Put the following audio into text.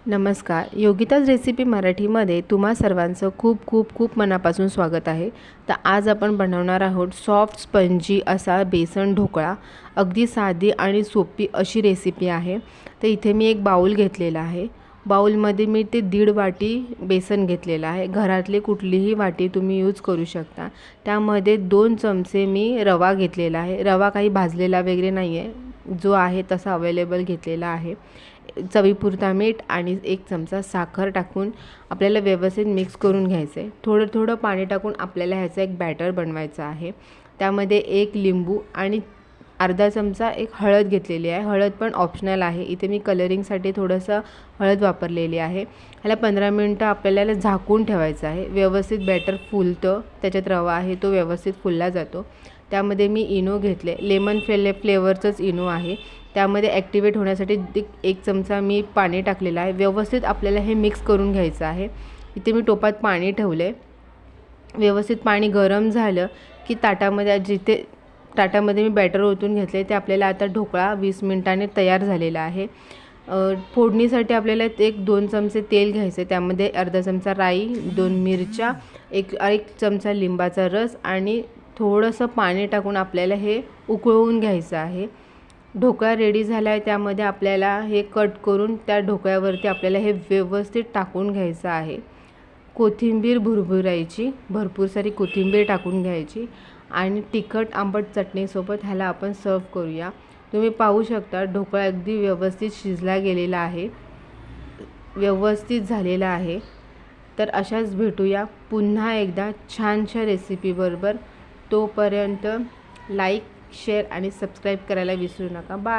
नमस्कार. योगिताज रेसिपी मराठीमध्ये तुम्हा सर्वांचं खूप खूप खूप मनापासून स्वागत आहे. तर आज आपण बनवणार आहोत सॉफ्ट स्पंजी असा बेसन ढोकळा. अगदी साधी आणि सोपी अशी रेसिपी आहे. तर इथे मी एक बाउल घेतलेला आहे. बाउलमध्ये मी ते 1.5 वाटी बेसन घेतलेलं आहे. घरातली कुठलीही वाटी तुम्ही यूज करू शकता. त्यामध्ये 2 चमचे मी रवा घेतलेला आहे. रवा काही भाजलेला वगैरे नाही आहे, जो आहे तसा अवेलेबल घेतलेला आहे. चवीपुरता मीठ आणि 1 चमचा साखर टाकून आपल्याला व्यवस्थित मिक्स करून घ्यायचं आहे. थोडं थोडं पाणी टाकून आपल्याला ह्याचा एक बॅटर बनवायचा आहे. त्यामध्ये 1 लिंबू आणि अर्धा चमचा एक हळद घेतलेली आहे. हळद पण ऑप्शनल आहे. इथे मी कलरिंगसाठी थोडंसं हळद वापरलेली आहे. ह्याला 15 मिनटं आपल्याला झाकून ठेवायचं आहे. व्यवस्थित बॅटर फुलतं. त्याच्यात रवा आहे तो व्यवस्थित फुलला जातो. त्यामध्ये मी इनो घेतले. लेमन फ्लेवरचंच इनो आहे. त्यामध्ये ॲक्टिवेट होण्यासाठी 1 चमचा मी पाणी टाकलेलं आहे. व्यवस्थित आपल्याला हे मिक्स करून घ्यायचं आहे. इथे मी टोपात पाणी ठेवले. व्यवस्थित पाणी गरम झालं की ताटामध्ये मी बॅटर ओतून घेतले. ते आपल्याला आता ढोकळा 20 मिनिटांनी तयार झालेला आहे. फोडणीसाठी आपल्याला 1-2 चमचे तेल घ्यायचे. त्यामध्ये अर्धा चमचा राई, 2 मिरच्या, 1 चमचा लिंबाचा रस आणि थोडंसं पाणी टाकून आपल्याला हे उकळवून घ्यायचं आहे. ढोकळा रेडी झाला आहे. त्यामध्ये आपल्याला हे कट करून त्या ढोकळ्यावरती आपल्याला हे व्यवस्थित टाकून घ्यायचं आहे. कोथिंबीर भुरभुरायची, भरपूर सारी कोथिंबीर टाकून घ्यायची आणि तिखट आंबट चटणीसोबत ह्याला आपण सर्व करूया. तुम्ही पाहू शकता ढोकळा अगदी व्यवस्थित शिजला गेलेला आहे, व्यवस्थित झालेला आहे. तर अशाच भेटूया पुन्हा एकदा छानशा रेसिपीबरोबर. तोपर्यंत लाईक, शेअर आणि सबस्क्राईब करायला विसरू नका. बाय.